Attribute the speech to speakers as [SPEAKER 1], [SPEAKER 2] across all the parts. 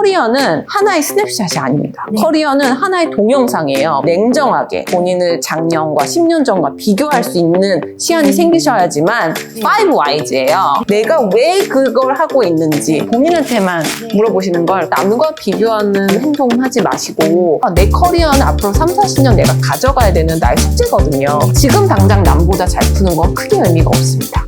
[SPEAKER 1] 커리어는 하나의 스냅샷이 아닙니다.
[SPEAKER 2] 네.
[SPEAKER 1] 커리어는 하나의 동영상이에요. 냉정하게 본인을 작년과 10년 전과 비교할 수 있는 시간이 생기셔야지만 5Ws예요. 내가 왜 그걸 하고 있는지 본인한테만 물어보시는 걸 남과 비교하는 행동은 하지 마시고 내 커리어는 앞으로 3, 40년 내가 가져가야 되는 나의 숙제거든요. 지금 당장 남보다 잘 푸는 건 크게 의미가 없습니다.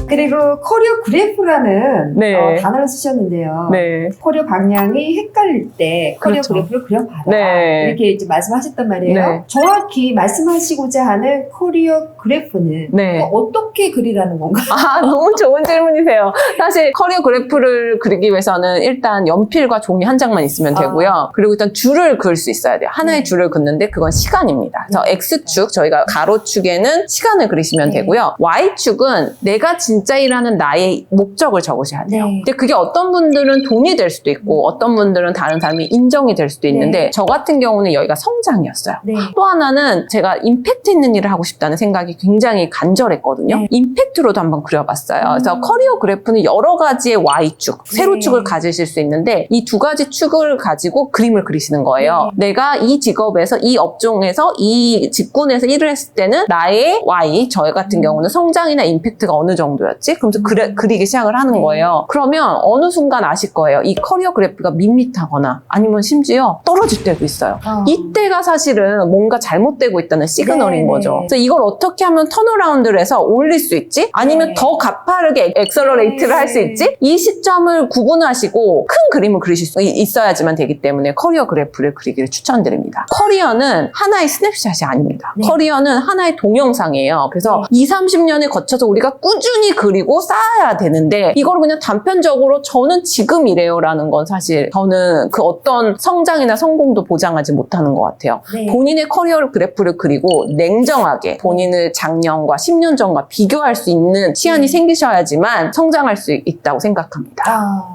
[SPEAKER 2] 그리고 커리어 그래프라는
[SPEAKER 1] 네.
[SPEAKER 2] 단어를 쓰셨는데요.
[SPEAKER 1] 네.
[SPEAKER 2] 커리어 방향이 헷갈릴 때 커리어
[SPEAKER 1] 그렇죠.
[SPEAKER 2] 그래프를 그려봐라.
[SPEAKER 1] 네.
[SPEAKER 2] 이렇게 이제 말씀하셨단 말이에요.
[SPEAKER 1] 네.
[SPEAKER 2] 정확히 말씀하시고자 하는 커리어 그래프는
[SPEAKER 1] 네.
[SPEAKER 2] 어떻게 그리라는 건가요?
[SPEAKER 1] 너무 좋은 질문이세요. 사실 커리어 그래프를 그리기 위해서는 일단 연필과 종이 한 장만 있으면 되고요. 그리고 일단 줄을 그을 수 있어야 돼요. 하나의 줄을 긋는데 그건 시간입니다. 그래서 X축, 저희가 가로축에는 시간을 그리시면
[SPEAKER 2] 네.
[SPEAKER 1] 되고요. Y축은 내가 진짜 일하는 나의 목적을 적으셔야 돼요.
[SPEAKER 2] 네.
[SPEAKER 1] 근데 그게 어떤 분들은 돈이 될 수도 있고 어떤 분들은 다른 사람이 인정이 될 수도 있는데
[SPEAKER 2] 네.
[SPEAKER 1] 저 같은 경우는 여기가 성장이었어요.
[SPEAKER 2] 네.
[SPEAKER 1] 또 하나는 제가 임팩트 있는 일을 하고 싶다는 생각이 굉장히 간절했거든요.
[SPEAKER 2] 네.
[SPEAKER 1] 임팩트로도 한번 그려봤어요. 그래서 커리어 그래프는 여러 가지의 Y축, 세로축을 가지실 수 있는데 이 두 가지 축을 가지고 그림을 그리시는 거예요. 내가 이 직업에서, 이 업종에서, 이 직군에서 일을 했을 때는 나의 Y, 저희 같은 경우는 성장이나 임팩트가 어느 정도였지? 그러면서 그리기 시작을 하는 거예요. 그러면 어느 순간 아실 거예요. 이 커리어 그래프가 밋밋하거나 아니면 심지어 떨어질 때도 있어요. 이때가 사실은 뭔가 잘못되고 있다는 시그널인
[SPEAKER 2] 네,
[SPEAKER 1] 거죠.
[SPEAKER 2] 네.
[SPEAKER 1] 그래서 이걸 어떻게 하면 턴어라운드를 해서 올릴 수 있지? 아니면
[SPEAKER 2] 네.
[SPEAKER 1] 더 가파르게 엑셀러레이트를 할 수 있지? 이 시점을 구분하시고 큰 그림을 그리실 수 있어야지만 되기 때문에 커리어 그래프를 그리기를 추천드립니다. 커리어는 하나의 스냅샷이 아닙니다.
[SPEAKER 2] 네.
[SPEAKER 1] 커리어는 하나의 동영상이에요. 그래서 2, 30년에 거쳐서 우리가 꾸준히 그리고 쌓아야 되는데 이걸 그냥 단편적으로 저는 지금 이래요라는 건 사실 저는 그 어떤 성장이나 성공도 보장하지 못하는 것 같아요.
[SPEAKER 2] 네.
[SPEAKER 1] 본인의 커리어 그래프를 그리고 냉정하게 본인을 작년과 10년 전과 비교할 수 있는 시간이 생기셔야지만 성장할 수 있다고 생각합니다.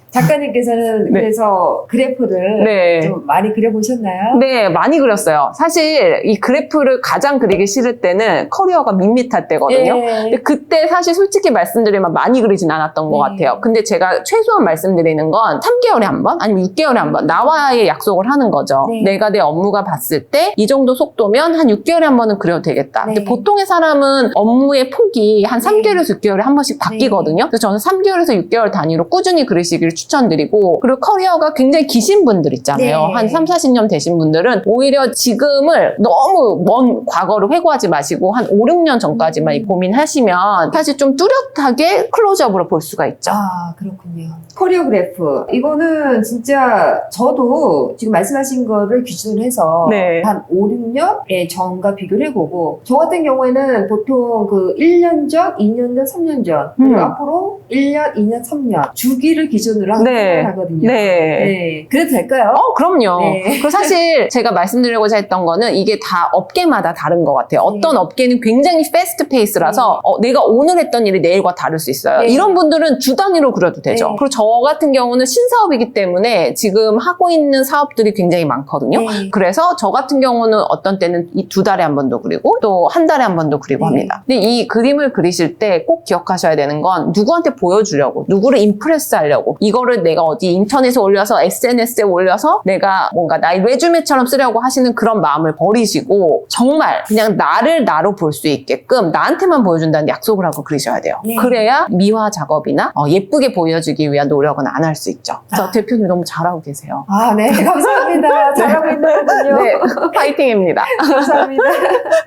[SPEAKER 2] 작가님께서는
[SPEAKER 1] 네.
[SPEAKER 2] 그래서 그래프를
[SPEAKER 1] 네.
[SPEAKER 2] 좀 많이 그려보셨나요?
[SPEAKER 1] 네, 많이 그렸어요. 사실 이 그래프를 가장 그리기 싫을 때는 커리어가 밋밋할 때거든요.
[SPEAKER 2] 예.
[SPEAKER 1] 근데 그때 사실 솔직히 말씀드리면 많이 그리진 않았던 것
[SPEAKER 2] 네.
[SPEAKER 1] 같아요. 근데 제가 최소한 말씀드리는 건 3개월에 한 번, 아니면 6개월에 한 번 나와의 약속을 하는 거죠.
[SPEAKER 2] 네.
[SPEAKER 1] 내가 내 업무가 봤을 때 이 정도 속도면 한 6개월에 한 번은 그려도 되겠다.
[SPEAKER 2] 네.
[SPEAKER 1] 근데 보통의 사람은 업무의 폭이 한 3개월에서 6개월에 한 번씩 바뀌거든요. 그래서 저는 3개월에서 6개월 단위로 꾸준히 그리시기를 추천드리고, 그리고 커리어가 굉장히 기신 분들 있잖아요.
[SPEAKER 2] 네.
[SPEAKER 1] 한 3, 40년 되신 분들은 오히려 지금을 너무 먼 과거를 회고하지 마시고 한 5, 6년 전까지만 고민하시면 사실 좀 뚜렷하게 클로즈업으로 볼 수가 있죠.
[SPEAKER 2] 그렇군요. 커리어 그래프. 이거는 진짜 저도 지금 말씀하신 거를 기준으로 해서
[SPEAKER 1] 네.
[SPEAKER 2] 한 5, 6년의 전과 비교를 해보고, 저 같은 경우에는 보통 그 1년 전, 2년 전, 3년 전, 그리고 앞으로 1년, 2년, 3년 주기를 기준으로 하거든요. 네. 그래도 될까요?
[SPEAKER 1] 그럼요.
[SPEAKER 2] 네.
[SPEAKER 1] 그리고 사실 제가 말씀드리고자 했던 거는 이게 다 업계마다 다른 것 같아요. 어떤 업계는 굉장히 패스트 페이스라서 내가 오늘 했던 일이 내일과 다를 수 있어요.
[SPEAKER 2] 네.
[SPEAKER 1] 이런 분들은 주 단위로 그려도 되죠.
[SPEAKER 2] 네.
[SPEAKER 1] 그리고 저 같은 경우는 신사업이기 때문에 지금 하고 있는 사업들이 굉장히 많거든요.
[SPEAKER 2] 네.
[SPEAKER 1] 그래서 저 같은 경우는 어떤 때는 이 2달에 한 번도 그리고 또 한 달에 한 번도 그리고
[SPEAKER 2] 네.
[SPEAKER 1] 합니다. 근데 이 그림을 그리실 때 꼭 기억하셔야 되는 건 누구한테 보여주려고, 누구를 임프레스 하려고, 이거를 내가 어디 인터넷에 올려서 SNS에 올려서 내가 뭔가 나의 레주메처럼 쓰려고 하시는 그런 마음을 버리시고 정말 그냥 나를 나로 볼 수 있게끔 나한테만 보여준다는 약속을 하고 그리셔야 돼요.
[SPEAKER 2] 네.
[SPEAKER 1] 그래야 미화 작업이나 예쁘게 보여주기 위한 노력은 안 할 수 있죠. 그래서 대표님 너무 잘하고 계세요.
[SPEAKER 2] 네. 감사합니다. 잘하고 있는 거군요.
[SPEAKER 1] 네, 파이팅입니다.
[SPEAKER 2] 감사합니다.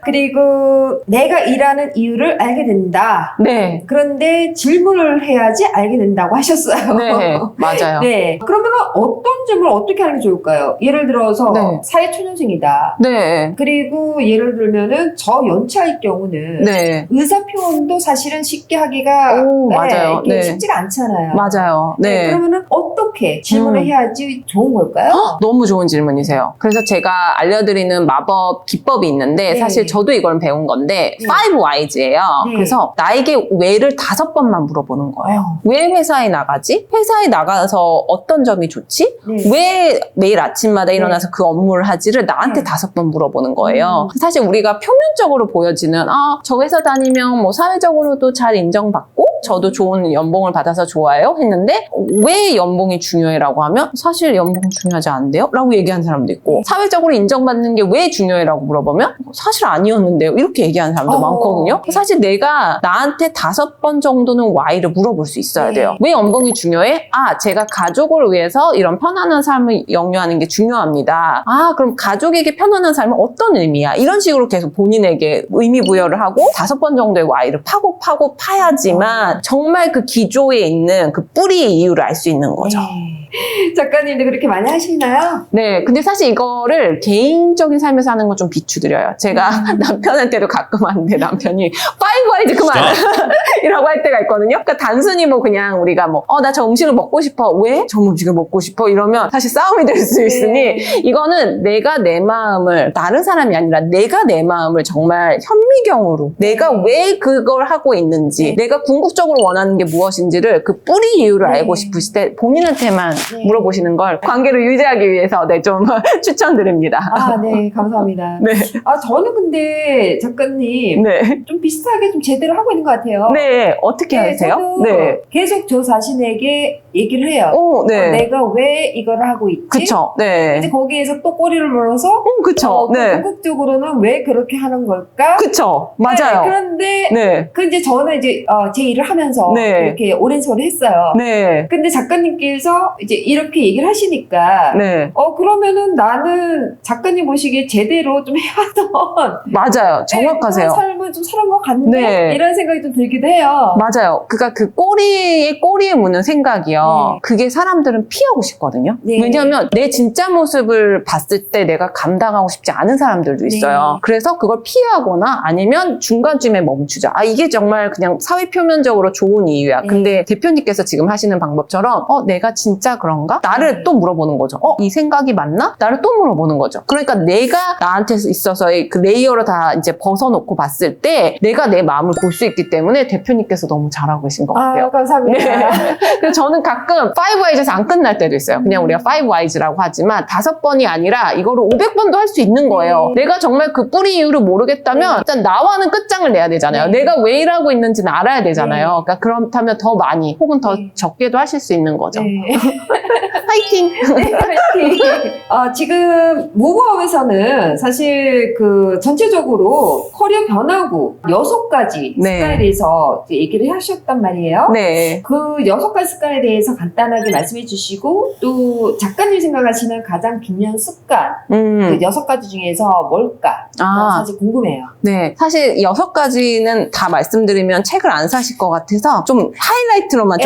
[SPEAKER 2] 그리고 내가 일하는 이유를 알게 된다.
[SPEAKER 1] 네.
[SPEAKER 2] 그런데 질문을 해야지 알게 된다고 하셨어요.
[SPEAKER 1] 네, 맞아요.
[SPEAKER 2] 네. 그러면 어떤 질문을 어떻게 하는 게 좋을까요? 예를 들어서
[SPEAKER 1] 네.
[SPEAKER 2] 사회초년생이다.
[SPEAKER 1] 네.
[SPEAKER 2] 그리고 예를 들면은 저 연차일 경우는
[SPEAKER 1] 네.
[SPEAKER 2] 의사 표현도 사실은 쉽게 하기가
[SPEAKER 1] 맞아요.
[SPEAKER 2] 이게
[SPEAKER 1] 네.
[SPEAKER 2] 쉽지가 않잖아요.
[SPEAKER 1] 맞아요. 네.
[SPEAKER 2] 그러면은 어떻게 질문을 해야지 좋은 걸까요?
[SPEAKER 1] 너무 좋은 질문이세요. 그래서 제가 알려드리는 마법 기법이 있는데
[SPEAKER 2] 네.
[SPEAKER 1] 사실 저도 이걸 배운 건데 5Ws예요.
[SPEAKER 2] 네.
[SPEAKER 1] 그래서 나에게 왜를 5번만 물어보는 거예요. 왜 회사에 나가지? 회사에 나가서 어떤 점이 좋지?
[SPEAKER 2] 네.
[SPEAKER 1] 왜 매일 아침마다 일어나서 그 업무를 하지를 나한테
[SPEAKER 2] 네.
[SPEAKER 1] 5번 물어보는 거예요. 사실 우리가 표면적으로 보여지는 저 회사 다니면 뭐 사회적으로도 잘 인정받고 저도 좋은 연봉을 받아서 좋아요 했는데 왜 연봉이 중요해라고 하면 사실 연봉 중요하지 않은데요? 라고 얘기하는 사람도 있고 사회적으로 인정받는 게 왜 중요해라고 물어보면 사실 아니었는데요? 이렇게 얘기하는 사람도 많거든요. 사실 내가 나한테 5번 정도는 why를 물어볼 수 있어야 돼요. 왜 연봉이 중요해? 제가 가족을 위해서 이런 편안한 삶을 영유하는 게 중요합니다. 그럼 가족에게 편안한 삶은 어떤 의미야? 이런 식으로 계속 본인에게 의미 부여를 하고 5번 정도의 why를 파고 파야지만 정말 그 기조에 있는 그 뿌리의 이유를 알 수 있는 거죠.
[SPEAKER 2] 작가님도 그렇게 많이 하시나요?
[SPEAKER 1] 네, 근데 사실 이거를 개인적인 삶에서 하는 건 좀 비추드려요. 제가 남편한테도 가끔 하는데 남편이 5Y즈 그만! 이라고 할 때가 있거든요. 그러니까 단순히 뭐 그냥 우리가 나 저 음식을 먹고 싶어. 왜? 저 음식을 먹고 싶어? 이러면 사실 싸움이 될 수 있으니 이거는 내가 내 마음을 다른 사람이 아니라 내가 내 마음을 정말 현미경으로 내가 왜 그걸 하고 있는지 내가 궁극적으로 원하는 게 무엇인지를 그 뿌리 이유를 알고 싶으실 때 본인한테만 물어보시는 걸 관계를 유지하기 위해서 좀 추천드립니다.
[SPEAKER 2] 네, 감사합니다.
[SPEAKER 1] 네.
[SPEAKER 2] 저는 근데 작가님
[SPEAKER 1] 네.
[SPEAKER 2] 좀 비슷하게 좀 제대로 하고 있는 것 같아요.
[SPEAKER 1] 네. 어떻게 하세요?
[SPEAKER 2] 저도
[SPEAKER 1] 네.
[SPEAKER 2] 계속 저 자신에게 얘기를 해요.
[SPEAKER 1] 네.
[SPEAKER 2] 내가 왜 이걸 하고 있지?
[SPEAKER 1] 그쵸. 네.
[SPEAKER 2] 이제 거기에서 또 꼬리를 물어서
[SPEAKER 1] 그쵸. 네.
[SPEAKER 2] 궁극적으로는 왜 그렇게 하는 걸까?
[SPEAKER 1] 그쵸. 맞아요.
[SPEAKER 2] 그런데
[SPEAKER 1] 네.
[SPEAKER 2] 이제 저는 이제 제 일을 하면서
[SPEAKER 1] 네.
[SPEAKER 2] 이렇게 오랜 세월 했어요.
[SPEAKER 1] 네.
[SPEAKER 2] 근데 작가님께서 이제 이렇게 얘기를 하시니까
[SPEAKER 1] 네.
[SPEAKER 2] 그러면은 나는 작가님 보시기에 제대로 좀 해왔던
[SPEAKER 1] 맞아요. 정확하세요.
[SPEAKER 2] 그런 삶을 좀 살은 것 같네?
[SPEAKER 1] 네.
[SPEAKER 2] 이런 생각이 좀 들기도 해요.
[SPEAKER 1] 맞아요. 그러니까 그 꼬리에 무는 생각이요.
[SPEAKER 2] 네.
[SPEAKER 1] 그게 사람들은 피하고 싶거든요.
[SPEAKER 2] 네.
[SPEAKER 1] 왜냐하면 내 진짜 모습을 봤을 때 내가 감당하고 싶지 않은 사람들도 있어요.
[SPEAKER 2] 네.
[SPEAKER 1] 그래서 그걸 피하거나 아니면 중간쯤에 멈추자. 이게 정말 그냥 사회 표면적으로 좋은 이유야.
[SPEAKER 2] 네.
[SPEAKER 1] 근데 대표님께서 지금 하시는 방법처럼 내가 진짜 그런가? 나를
[SPEAKER 2] 네.
[SPEAKER 1] 또 물어보는 거죠. 이 생각이 맞나? 나를 또 물어보는 거죠. 그러니까 내가 나한테 있어서의 그 레이어를 다 이제 벗어놓고 봤을 때 내가 내 마음을 볼 수 있기 때문에 대표님께서 너무 잘하고 계신 것 같아요.
[SPEAKER 2] 감사합니다.
[SPEAKER 1] 네. 그래서 저는 가끔 5Y즈에서 안 끝날 때도 있어요. 그냥 우리가 5Y즈라고 하지만 5번이 아니라 이거를 500번도 할 수 있는 거예요. 내가 정말 그 뿌리 이유를 모르겠다면 일단 나와는 끝장을 내야 되잖아요. 내가 왜 일하고 있는지는 알아야 되잖아요. 그러니까 그렇다면 더 많이 혹은 더 적게도 하실 수 있는 거죠. 화이팅!
[SPEAKER 2] 네, 화이팅! 지금 무브업에서는 사실 그 전체적으로 커리어 변화구 6가지
[SPEAKER 1] 네.
[SPEAKER 2] 습관에 대해서 이제 얘기를 하셨단 말이에요.
[SPEAKER 1] 네.
[SPEAKER 2] 그 6가지 습관에 대해서 간단하게 말씀해 주시고 또 작가님 생각하시는 가장 중요한 습관 그 6가지 중에서 뭘까? 사실 궁금해요.
[SPEAKER 1] 네. 사실 6가지는 다 말씀드리면 책을 안 사실 것 같아서 좀 하이라이트로만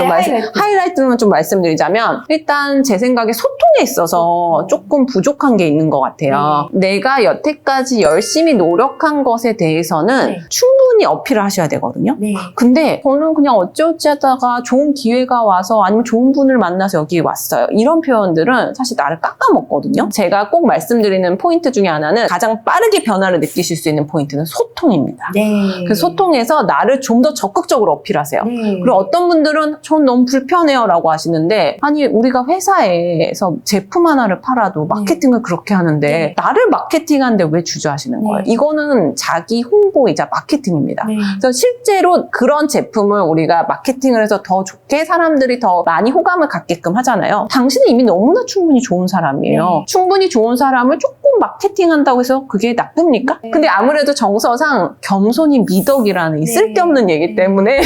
[SPEAKER 1] 하이라이트로만 좀 말씀드리자면 일단 제 생각에 소통에 있어서 조금 부족한 게 있는 것 같아요. 내가 여태까지 열심히 노력한 것에 대해서는 충분히 어필을 하셔야 되거든요. 근데 저는 그냥 어찌어찌 하다가 좋은 기회가 와서 아니면 좋은 분을 만나서 여기 왔어요. 이런 표현들은 사실 나를 깎아먹거든요. 제가 꼭 말씀드리는 포인트 중에 하나는 가장 빠르게 변화를 느끼실 수 있는 포인트는 소통입니다. 그 소통에서 나를 좀 더 적극적으로 어필하세요. 그리고 어떤 분들은 전 너무 불편해요 라고 하시는데 아니 우리가 회사에서 제품 하나를 팔아도 마케팅을 그렇게 하는데 나를 마케팅하는데 왜 주저하시는 거예요? 이거는 자기 홍보이자 마케팅입니다. 그래서 실제로 그런 제품을 우리가 마케팅을 해서 더 좋게 사람들이 더 많이 호감을 갖게끔 하잖아요. 당신은 이미 너무나 충분히 좋은 사람이에요. 충분히 좋은 사람을 조금 마케팅한다고 해서 그게 나쁩니까? 근데 아무래도 정서상 겸손이 미덕이라는 이 쓸데없는 얘기 때문에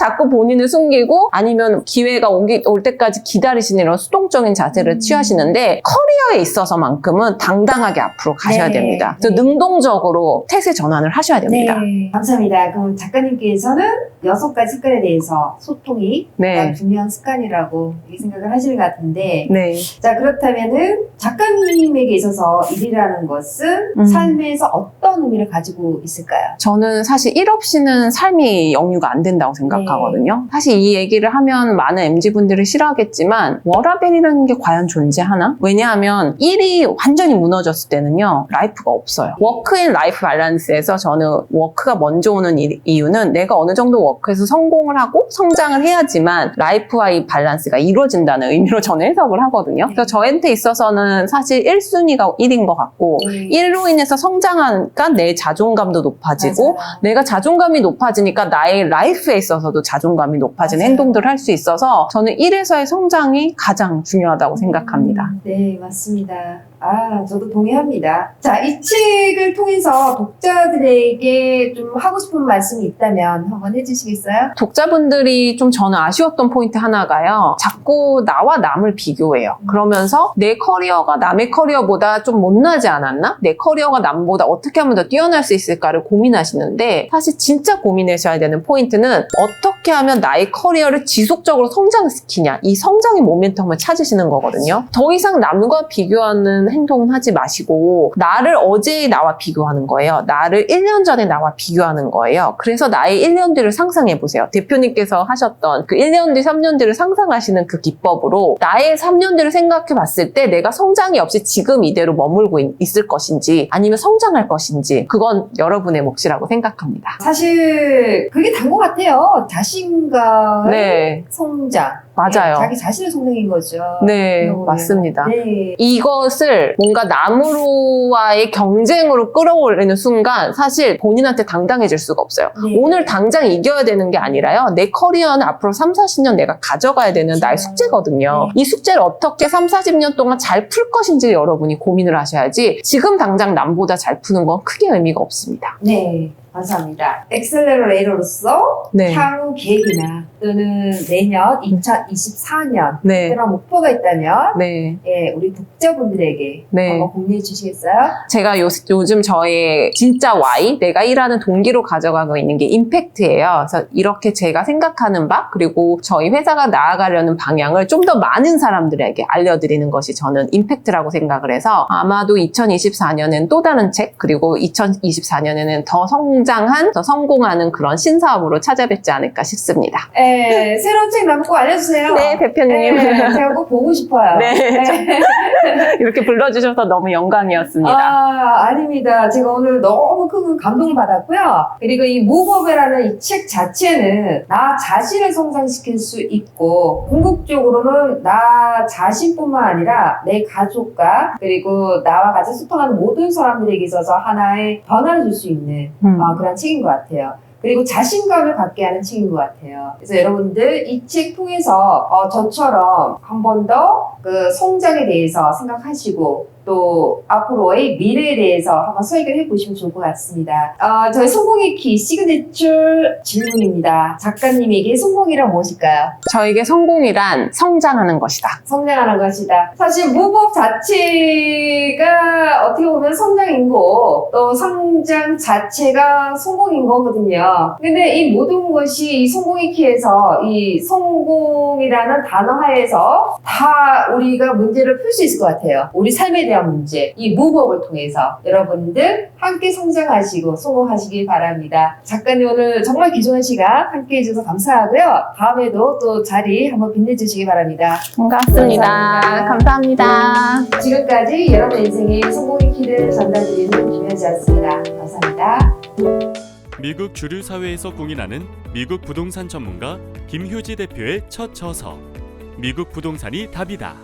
[SPEAKER 1] 자꾸 본인을 숨기고 아니면 기회가 올 때까지 기다리시는 이런 수동적인 자세를 취하시는데 커리어에 있어서만큼은 당당하게 앞으로 가셔야 됩니다. 그래서 능동적으로 태세 전환을 하셔야 됩니다.
[SPEAKER 2] 감사합니다. 그럼 작가님께서는 6가지 습관에 대해서 소통이 가장 중요한 습관이라고 생각을 하시는 것 같은데 자 그렇다면은 작가님에게 있어서 이제 일이라는 것은 삶에서 어떤 의미를 가지고 있을까요?
[SPEAKER 1] 저는 사실 일 없이는 삶이 영유가 안 된다고 생각하거든요. 사실 이 얘기를 하면 많은 MZ분들이 싫어하겠지만 워라밸이라는 게 과연 존재하나? 왜냐하면 일이 완전히 무너졌을 때는요. 라이프가 없어요. 워크 앤 라이프 밸런스에서 저는 워크가 먼저 오는 이유는 내가 어느 정도 워크에서 성공을 하고 성장을 해야지만 라이프와 이 밸런스가 이루어진다는 의미로 저는 해석을 하거든요. 그래서 저한테 있어서는 사실 1순위가 일인 것 같고 일로 인해서 성장하니까 내 자존감도 높아지고
[SPEAKER 2] 맞아요.
[SPEAKER 1] 내가 자존감이 높아지니까 나의 라이프에 있어서도 자존감이 높아지는
[SPEAKER 2] 맞아요.
[SPEAKER 1] 행동들을 할 수 있어서 저는 일에서의 성장이 가장 중요하다고 생각합니다.
[SPEAKER 2] 네, 맞습니다. 저도 동의합니다. 자, 이 책을 통해서 독자들에게 좀 하고 싶은 말씀이 있다면 한번 해주시겠어요?
[SPEAKER 1] 독자분들이 좀 저는 아쉬웠던 포인트 하나가요. 자꾸 나와 남을 비교해요. 그러면서 내 커리어가 남의 커리어보다 좀 못나지 않았나? 내 커리어가 남보다 어떻게 하면 더 뛰어날 수 있을까를 고민하시는데 사실 진짜 고민하셔야 되는 포인트는 어떻게 하면 나의 커리어를 지속적으로 성장시키냐. 이 성장의 모멘텀을 찾으시는 거거든요. 더 이상 남과 비교하는 행동은 하지 마시고 나를 어제의 나와 비교하는 거예요. 나를 1년 전에 나와 비교하는 거예요. 그래서 나의 1년 뒤를 상상해 보세요. 대표님께서 하셨던 그 1년 뒤, 3년 뒤를 상상하시는 그 기법으로 나의 3년 뒤를 생각해 봤을 때 내가 성장이 없이 지금 이대로 머물고 있을 것인지 아니면 성장할 것인지 그건 여러분의 몫이라고 생각합니다.
[SPEAKER 2] 사실 그게 단 것 같아요. 자신감의
[SPEAKER 1] 네,
[SPEAKER 2] 성장.
[SPEAKER 1] 맞아요.
[SPEAKER 2] 네, 자기 자신의 성장인 거죠.
[SPEAKER 1] 네,
[SPEAKER 2] 그러고요.
[SPEAKER 1] 맞습니다.
[SPEAKER 2] 네.
[SPEAKER 1] 이것을 뭔가 남으로와의 경쟁으로 끌어올리는 순간 사실 본인한테 당당해질 수가 없어요.
[SPEAKER 2] 네.
[SPEAKER 1] 오늘 당장 이겨야 되는 게 아니라요. 내 커리어는 앞으로 3, 40년 내가 가져가야 되는 나의 숙제거든요. 이 숙제를 어떻게 3, 40년 동안 잘 풀 것인지 여러분이 고민을 하셔야지 지금 당장 남보다 잘 푸는 건 크게 의미가 없습니다.
[SPEAKER 2] 네. 감사합니다. 엑셀러레이터로서
[SPEAKER 1] 네.
[SPEAKER 2] 향후 계획이나 또는 내년 2024년
[SPEAKER 1] 네.
[SPEAKER 2] 그런 목표가 있다면
[SPEAKER 1] 네.
[SPEAKER 2] 예, 우리 독자분들에게
[SPEAKER 1] 네.
[SPEAKER 2] 한번 공유해 주시겠어요?
[SPEAKER 1] 제가 요즘 저의 진짜 why, 내가 일하는 동기로 가져가고 있는 게 임팩트예요. 그래서 이렇게 제가 생각하는 바, 그리고 저희 회사가 나아가려는 방향을 좀 더 많은 사람들에게 알려드리는 것이 저는 임팩트라고 생각을 해서 아마도 2024년엔 또 다른 책, 그리고 2024년에는 더 성장한, 더 성공하는 그런 신사업으로 찾아뵙지 않을까 싶습니다.
[SPEAKER 2] 예, 새로운 책 나면 꼭 알려주세요.
[SPEAKER 1] 네, 대표님.
[SPEAKER 2] 예, 제가 꼭 보고 싶어요.
[SPEAKER 1] 네.
[SPEAKER 2] 예.
[SPEAKER 1] 이렇게 불러주셔서 너무 영광이었습니다.
[SPEAKER 2] 아닙니다. 제가 오늘 너무 큰 감동을 받았고요. 그리고 이 무브업이라는 이 책 자체는 나 자신을 성장시킬 수 있고 궁극적으로는 나 자신뿐만 아니라 내 가족과 그리고 나와 같이 소통하는 모든 사람들에게 있어서 하나의 변화를 줄 수 있는 그런 책인 것 같아요. 그리고 자신감을 갖게 하는 책인 것 같아요. 그래서 여러분들 이 책 통해서 저처럼 한 번 더 그 성장에 대해서 생각하시고 또 앞으로의 미래에 대해서 한번 설계를 해보시면 좋을 것 같습니다. 저희 성공의 키 시그니처 질문입니다. 작가님에게 성공이란 무엇일까요?
[SPEAKER 1] 저에게 성공이란 성장하는 것이다.
[SPEAKER 2] 성장하는 것이다. 사실 무법 자체가 어떻게 보면 성장이고 또 성장 자체가 성공인 거거든요. 근데 이 모든 것이 이 성공의 키에서 이 성공이라는 단어 하에서 다 우리가 문제를 풀 수 있을 것 같아요. 우리 삶에 대한 문제, 이 무법을 통해서 여러분들 함께 성장하시고 성공하시길 바랍니다. 작가님 오늘 정말 귀중한 시간 함께 해주셔서 감사하고요. 다음에도 또 자리 한번 빛내주시기 바랍니다.
[SPEAKER 1] 반갑습니다. 감사합니다.
[SPEAKER 2] 지금까지 여러분 인생의 성공의 키를 전달드리는 김현지였습니다. 감사합니다.
[SPEAKER 3] 미국 주류 사회에서 공인하는 미국 부동산 전문가 김효지 대표의 첫 저서 미국 부동산이 답이다.